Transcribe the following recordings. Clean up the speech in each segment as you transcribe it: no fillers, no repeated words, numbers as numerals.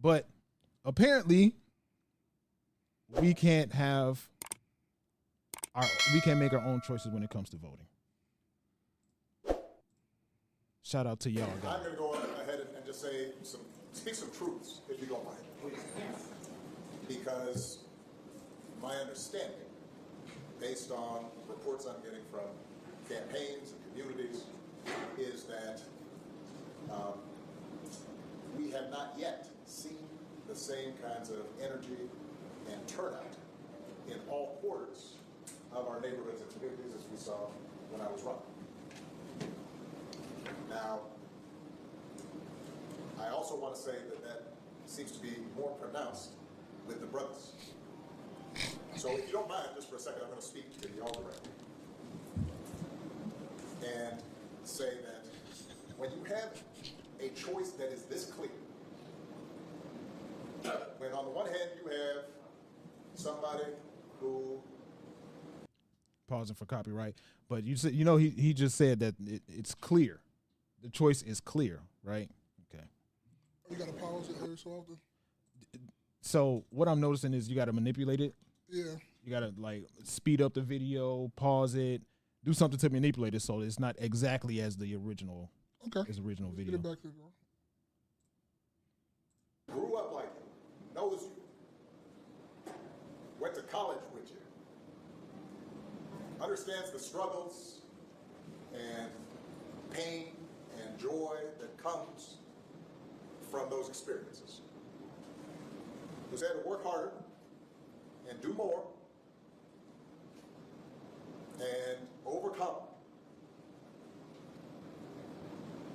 But apparently, we can't make our own choices when it comes to voting. Shout out to y'all guys. I'm going to go ahead and just speak some truths, if you don't mind. Please. Because my understanding, based on reports I'm getting from campaigns and communities, is that we have not yet seen the same kinds of energy and turnout in all quarters of our neighborhoods and communities as we saw when I was running. Now, I also want to say that seems to be more pronounced with the brothers. So if you don't mind, just for a second, I'm going to speak to y'all directly and say that when you have a choice that is this clear, when on the one hand you have somebody who... Pausing for copyright, but you said, he just said that it's clear. The choice is clear, right? Okay. You got to pause it every so often. So what I'm noticing is you got to manipulate it. Yeah. You got to speed up the video, pause it, do something to manipulate it so it's not exactly as the original. Okay. As original video. Get it back to the girl. Grew up like you, knows you, went to college with you, understands the struggles and pain and joy that comes from those experiences. Who's had to work harder and do more and overcome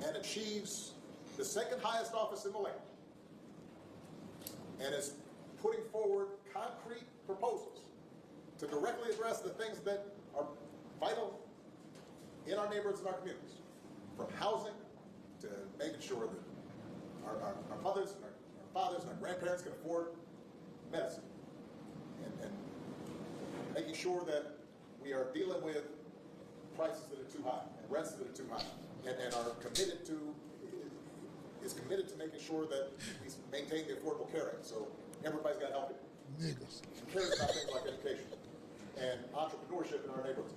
and achieves the second highest office in the land and is putting forward concrete proposals to directly address the things that are vital in our neighborhoods and our communities, from housing to making sure that our mothers and our fathers and our grandparents can afford medicine, and making sure that we are dealing with prices that are too high and rents that are too high, and are committed to making sure that we maintain the Affordable Care Act, so everybody's got help. Niggas. Cares about things like education and entrepreneurship in our neighborhoods.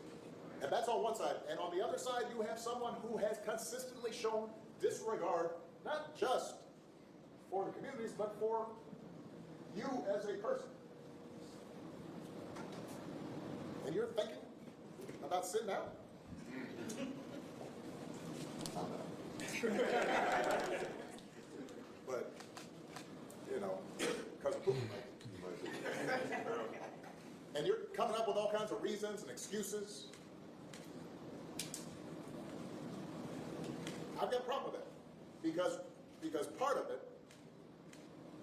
And that's on one side. And on the other side, you have someone who has consistently shown disregard, not just for the communities, but for you as a person. And you're thinking about sitting out? But, because of Putin. And you're coming up with all kinds of reasons and excuses. I've got a problem with that. Because part of it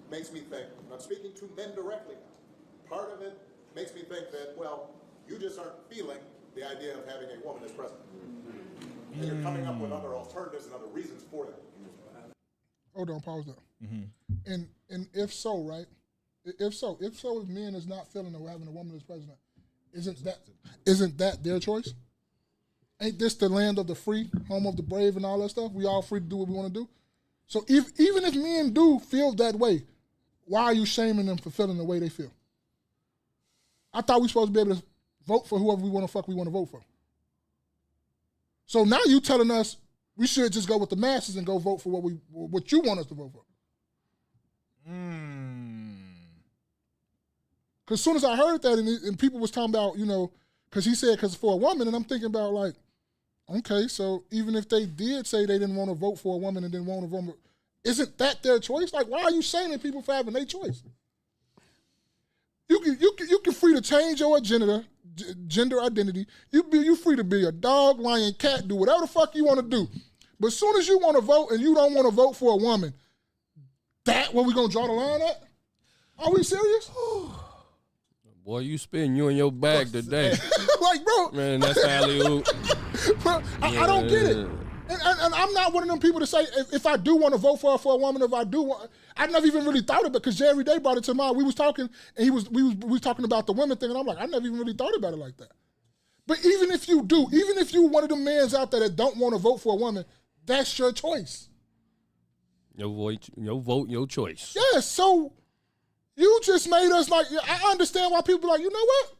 makes me think, and I'm speaking to men directly now, part of it makes me think that, well, you just aren't feeling the idea of having a woman as president. And you're coming up with other alternatives and other reasons for that. Hold on, pause that. Mm-hmm. And if so, right? If men is not feeling or having a woman as president, isn't that their choice? Ain't this the land of the free, home of the brave, and all that stuff? We all free to do what we want to do. So even if men do feel that way, why are you shaming them for feeling the way they feel? I thought we supposed to be able to vote for whoever we want to vote for. So now you telling us we should just go with the masses and go vote for what you want us to vote for. Because as soon as I heard that and people was talking about, because he said because for a woman, and I'm thinking about like, okay, so even if they did say they didn't want to vote for a woman and didn't want to vote, isn't that their choice? Like, why are you shaming people for having their choice? You can free to change your gender identity. You free to be a dog, lion, cat, do whatever the fuck you want to do. But as soon as you want to vote and you don't want to vote for a woman, that where we gonna draw the line at? Are we serious? Boy, you spitting you in your bag today. Like, bro. Man, that's alley-oop. Bro, I don't get it. And I'm not one of them people to say if I do want to vote for a woman, if I do want, I never even really thought of it because Jerry Day brought it to mind. We was talking and we was talking about the women thing, and I'm like, I never even really thought about it like that. But even if you do, even if you one of them mans out there that don't want to vote for a woman, that's your choice. Your vote, your choice. Yes, so you just made us like, I understand why people are like, you know what?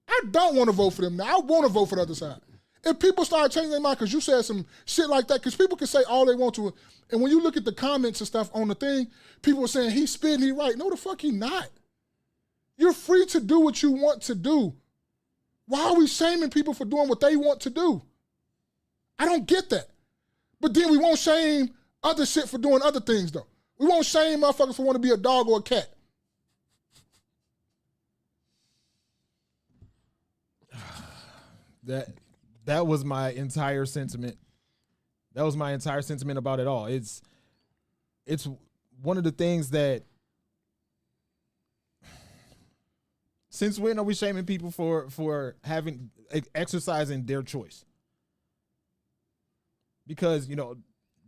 I don't want to vote for them now. I want to vote for the other side. If people start changing their mind because you said some shit like that, because people can say all they want to, and when you look at the comments and stuff on the thing, people are saying he's spitting, he right. No, the fuck he not. You're free to do what you want to do. Why are we shaming people for doing what they want to do? I don't get that. But then we won't shame other shit for doing other things, though. We won't shame motherfuckers for wanting to be a dog or a cat. That was my entire sentiment. That was my entire sentiment about it all. It's one of the things that, since when are we shaming people for having exercising their choice? Because, you know,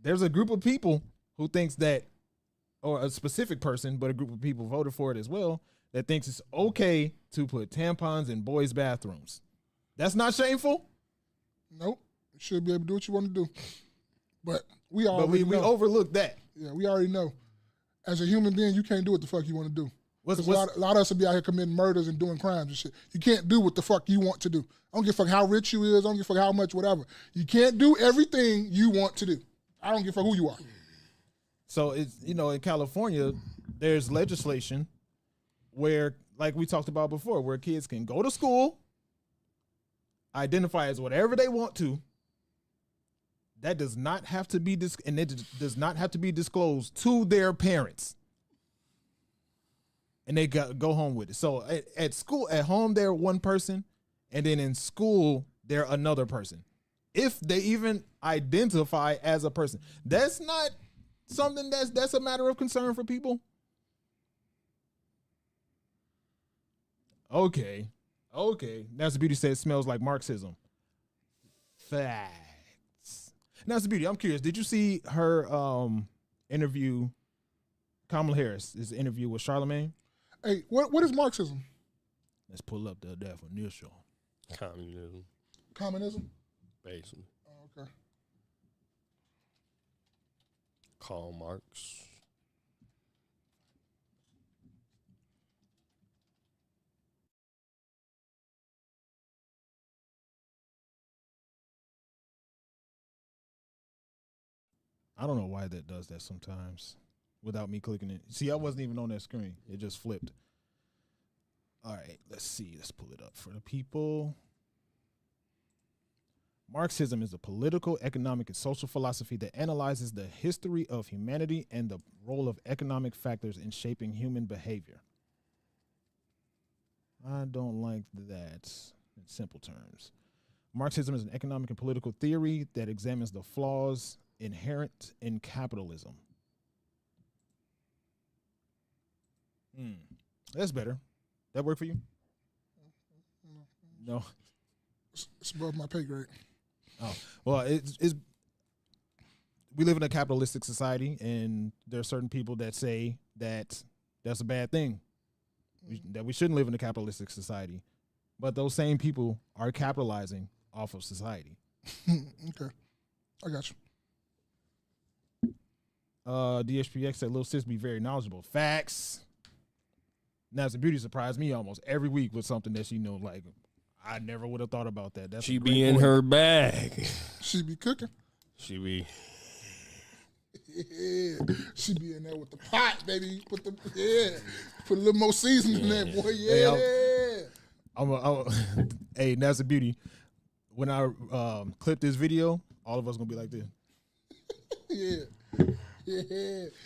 there's a group of people who thinks that, or a specific person, but a group of people voted for it as well, that thinks it's okay to put tampons in boys' bathrooms. That's not shameful? Nope. You should be able to do what you want to do. But we overlook that. Yeah, we already know. As a human being, you can't do what the fuck you want to do. A lot of us will be out here committing murders and doing crimes and shit. You can't do what the fuck you want to do. I don't give a fuck how rich you is. I don't give a fuck how much, whatever. You can't do everything you want to do. I don't give a fuck who you are. So it's, you know, in California, there's legislation where, like we talked about before, where kids can go to school, identify as whatever they want to. That does not have to be and it does not have to be disclosed to their parents. And they go home with it. So at school, at home, they're one person, and then in school, they're another person. If they even identify as a person, that's not something that's a matter of concern for people. Okay. That's the Beauty said it smells like Marxism. Facts. Now, the Beauty, I'm curious. Did you see her interview, Kamala Harris' interview with Charlemagne? Hey, what is Marxism? Let's pull up the definition. Communism. Communism? Basically. Oh, okay. Karl Marx. I don't know why that does that sometimes without me clicking it. See, I wasn't even on that screen. It just flipped. All right, let's see. Let's pull it up for the people. Marxism is a political, economic, and social philosophy that analyzes the history of humanity and the role of economic factors in shaping human behavior. I don't like that in simple terms. Marxism is an economic and political theory that examines the flaws inherent in capitalism. That's better. That work for you? No. It's above my pay grade. Oh, well, it's we live in a capitalistic society, and there are certain people that say that that's a bad thing, that we shouldn't live in a capitalistic society. But those same people are capitalizing off of society. Okay. I got you. DHPX said Lil Sis be very knowledgeable. Facts. Now, the Beauty surprised me almost every week with something that she know, like, I never would have thought about that. That's she be in her bag. She be cooking. She be. Yeah. She be in there with the pot, baby. Put a little more seasoning in there, boy. Yeah. Hey, that's the Beauty. When I clip this video, all of us gonna be like this. Yeah.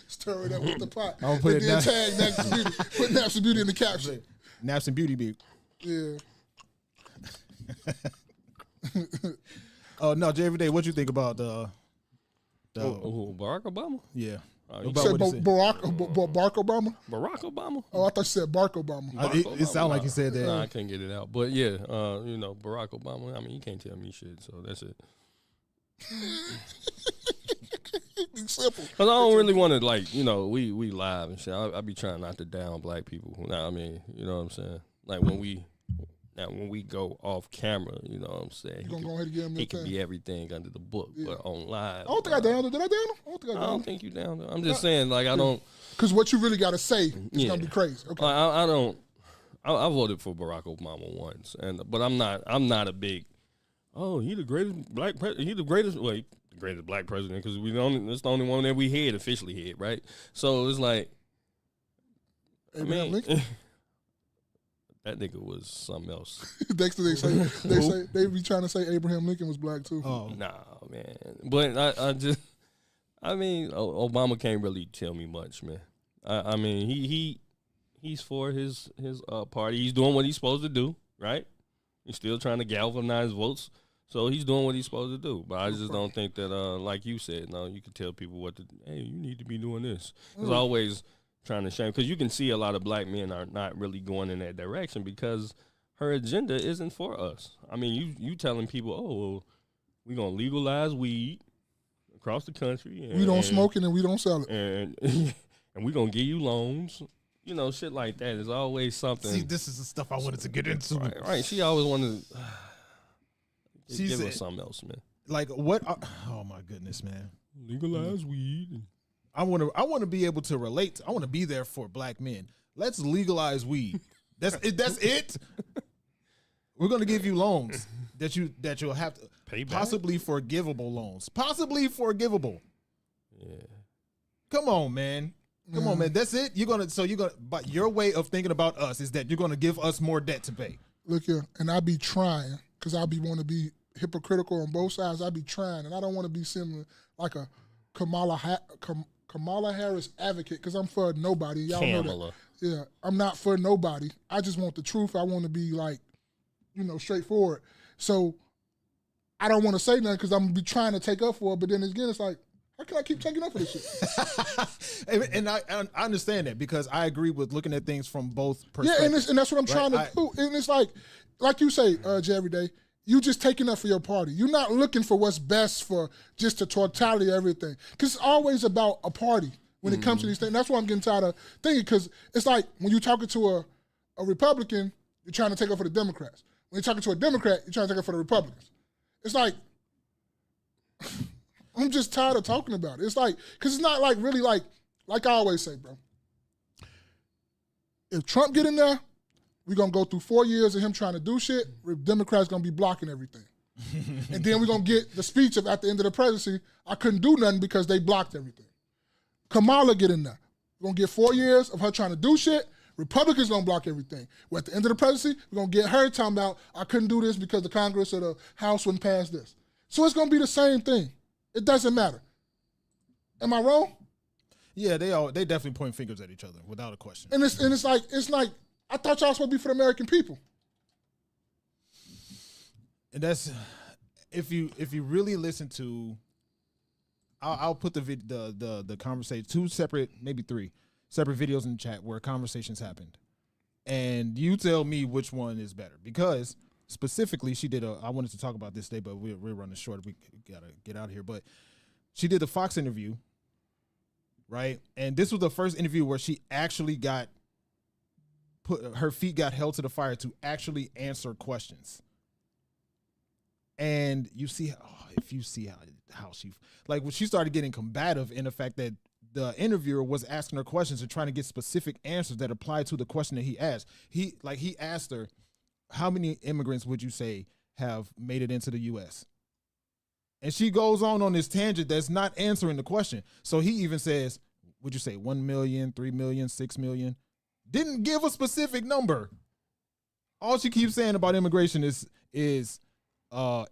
Stir it up with the pot. I'm gonna put and then tag Naps and Beauty. Put Naps and Beauty in the caption. Naps and Beauty be. Yeah. Oh no, Jay, every day. What you think about Barack Obama? Yeah. You said Barack Obama? Barack Obama? Oh, I thought you said Barack Obama. It sounded like you said that. Nah, I can't get it out. But yeah, Barack Obama. I mean, you can't tell me shit. So that's it. Simple. Cause I don't really want to we live and shit. I be trying not to down black people. Nah, I mean, you know what I'm saying? Like when we Now, when we go off camera, you know what I'm saying? You gonna go ahead and give him He your can thing. be everything under the book, but on live. I don't think I downed him. Did I down him? I don't think I I downed don't him. think you down there. I'm just saying, like, I don't. Because what you really got to say is Yeah. gonna be crazy. Okay. I don't. I voted for Barack Obama once, but I'm not a big. Oh, he the greatest black president. He the greatest. Wait, the greatest black president because that's the only one that we had officially had, right? So it's like, Abraham Lincoln. That nigga was something else. Dexter, they be trying to say Abraham Lincoln was black too. Oh, Nah, man. But I mean, Obama can't really tell me much, man. I mean, he's for his party. He's doing what he's supposed to do, right? He's still trying to galvanize votes, so he's doing what he's supposed to do. But I just don't think that, like you said, no, you can tell people what to. Hey, you need to be doing this. It's always trying to shame because you can see a lot of black men are not really going in that direction because her agenda isn't for us. I mean, you telling people, oh, well, we're gonna legalize weed across the country. We don't smoke it and we don't sell it. And and we're gonna give you loans. You know, shit like that is always something. see, this is the stuff I wanted to get into. Right. She always wanted to She give said- us something else, man. Like what? Oh my goodness, man. Legalize weed. I want to be able to relate. I want to be there for black men. Let's legalize weed. That's it. That's it. We're gonna give you loans that you'll have to Pay back? possibly forgivable loans. Possibly forgivable. Yeah. Come on, man. Come on, man. That's it. But your way of thinking about us is that you're gonna give us more debt to pay. Look here, and I be trying because I be want to be hypocritical on both sides. I be trying, and I don't want to be similar like a Kamala Harris advocate because I'm for nobody. Y'all know Kamala. that. Yeah, I'm not for nobody. I just want the truth. I want to be like, straightforward. So I don't want to say nothing because I'm gonna be trying to take up for it. But then again, it's like, how can I keep taking up for this shit? and I understand that because I agree with looking at things from both perspectives. Yeah, and that's what I'm trying to do. And it's like you say, every day, you just taking up for your party. You're not looking for what's best for just the totality of everything. Because it's always about a party when it comes to these things. That's why I'm getting tired of thinking, because it's like when you're talking to a Republican, you're trying to take up for the Democrats. When you're talking to a Democrat, you're trying to take up for the Republicans. It's like, I'm just tired of talking about it. It's like, because it's not like really like I always say, bro. If Trump get in there, we're going to go through 4 years of him trying to do shit. Democrats going to be blocking everything. And then we're going to get the speech of at the end of the presidency, I couldn't do nothing because they blocked everything. Kamala get in there. We're going to get 4 years of her trying to do shit. Republicans going to block everything. Well, at the end of the presidency, we're going to get her talking about, I couldn't do this because the Congress or the House wouldn't pass this. So it's going to be the same thing. It doesn't matter. Am I wrong? Yeah, they definitely point fingers at each other without a question. And it's like I thought y'all supposed to be for the American people. And that's if you really listen to, I'll put the conversation, 2 separate, maybe 3 separate videos in the chat where conversations happened, and you tell me which one is better because specifically she did I wanted to talk about this today, but we're running short. We gotta get out of here. But she did the Fox interview, right? And this was the first interview where she actually her feet got held to the fire to actually answer questions. And you see, how she, like when she started getting combative in the fact that the interviewer was asking her questions and trying to get specific answers that applied to the question that he asked. He asked her, how many immigrants would you say have made it into the U.S.? And she goes on this tangent that's not answering the question. So he even says, would you say 1 million, 3 million, 6 million? Didn't give a specific number. All she keeps saying about immigration is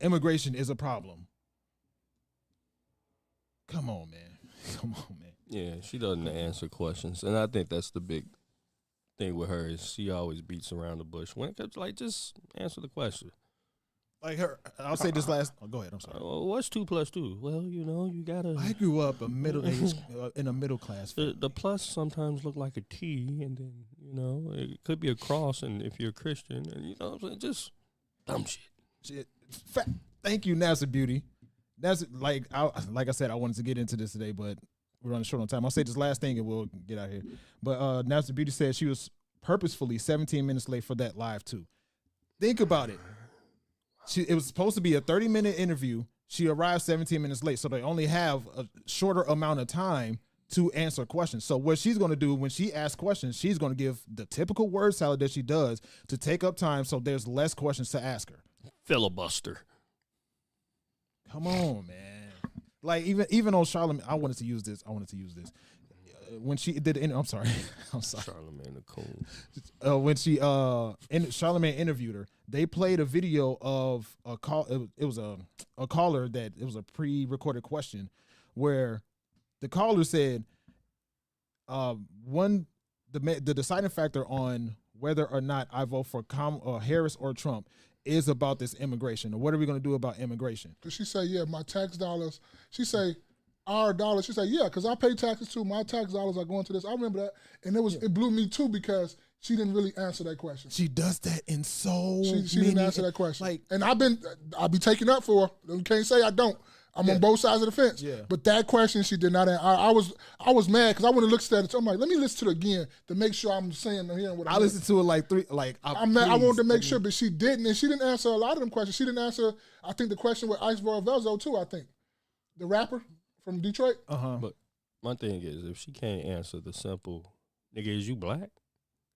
immigration is a problem. Come on, man. Yeah, she doesn't answer questions, and I think that's the big thing with her is she always beats around the bush. When it comes, like, just answer the question. Like her, I'll say this last. Oh, go ahead. I'm sorry. What's 2 + 2? Well, you gotta. I grew up in a middle class. The plus sometimes look like a T, and then it could be a cross, and if you're a Christian, and just dumb shit. Thank you, NASA Beauty. That's like I said, I wanted to get into this today, but we're running short on time. I'll say this last thing and we'll get out of here. But NASA Beauty said she was purposefully 17 minutes late for that live too. Think about it. It was supposed to be a 30-minute interview. She arrived 17 minutes late, so they only have a shorter amount of time to answer questions. So what she's going to do when she asks questions, she's going to give the typical word salad that she does to take up time so there's less questions to ask her. Filibuster. Come on, man. Like even on Charlamagne, I wanted to use this. When she did the I'm sorry. Charlamagne the Coon. When Charlamagne interviewed her, they played a video of a call. It was a caller that it was a pre-recorded question where the caller said, the deciding factor on whether or not I vote for Harris or Trump is about this immigration. Or what are we going to do about immigration? Cause she say, yeah, my tax dollars. She say, our dollars. She say, yeah, because I pay taxes too. My tax dollars are going to this. I remember that, and it blew me too because she didn't really answer that question. She does that in she didn't answer that question. And I'll be taking up for her. You can't say I don't. I'm on both sides of the fence. Yeah. But that question she did not answer. I was mad because I went to look at it. So I'm like, let me listen to it again to make sure I'm saying and hearing what I listened to it like three. Like I wanted to make sure, but she didn't, and she didn't answer a lot of them questions. She didn't answer. I think the question with Ice Velzo too. I think the rapper from Detroit. But my thing is, if she can't answer the simple, nigga, is you black?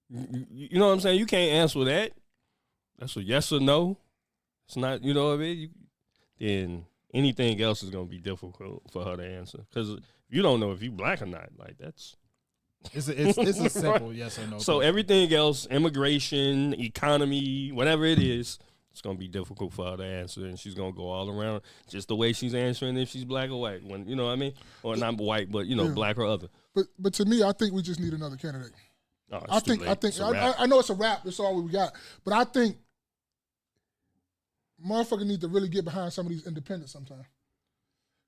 You know what I'm saying? You can't answer that. That's a yes or no. It's not, you know what I mean? Then anything else is going to be difficult for her to answer. Because you don't know if you black or not. Like, that's... It's a simple yes or no. So everything else, immigration, economy, whatever it is, it's going to be difficult for her to answer. And she's going to go all around just the way she's answering if she's black or white. When, you know what I mean? Or not white, but, you know, black or other. But to me, I think we just need another candidate. Oh, I know it's a wrap. That's all we got. But I think motherfuckers need to really get behind some of these independents sometimes.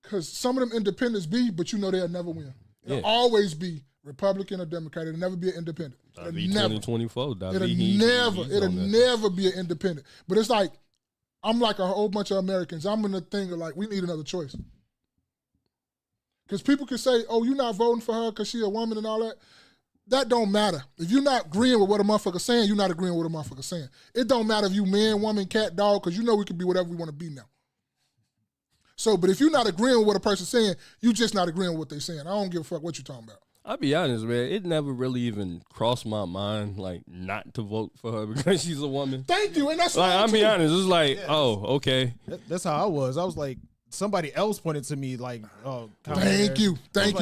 Because some of them independents but you know they'll never win. It'll always be Republican or Democrat. It'll never be an independent. It'll never. 2024. It'll never be an independent. But it's like, I'm like a whole bunch of Americans. I'm in the thing of like, we need another choice. Because people can say, oh, you're not voting for her because she's a woman and all that. That don't matter. If you're not agreeing with what a motherfucker's saying, you're not agreeing with what a motherfucker's saying. It don't matter if you man, woman, cat, dog, because you know we can be whatever we want to be now. So, but if you're not agreeing with what a person's saying, you just not agreeing with what they're saying. I don't give a fuck what you're talking about. I'll be honest, man. It never really even crossed my mind, like, not to vote for her because she's a woman. Thank you, and that's like, I'll be honest. It's like, oh, okay. That's how I was. I was like, somebody else pointed to me like, oh, thank you.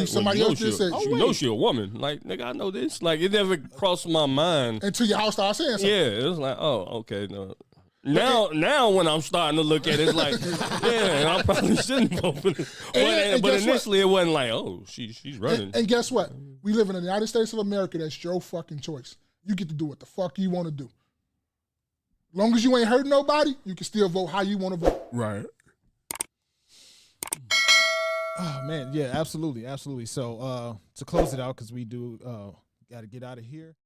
Somebody else just said, you know she a woman. Like, nigga, I know this. Like, it never crossed my mind until y'all start saying something. Yeah, it was like, oh, okay, no. Now when I'm starting to look at it, it's like, yeah, I probably shouldn't vote for this. But initially, it wasn't like, oh, she's running. And guess what? We live in the United States of America. That's your fucking choice. You get to do what the fuck you want to do. Long as you ain't hurting nobody, you can still vote how you want to vote. Right. Oh man, yeah, absolutely. So to close it out, because we do got to get out of here.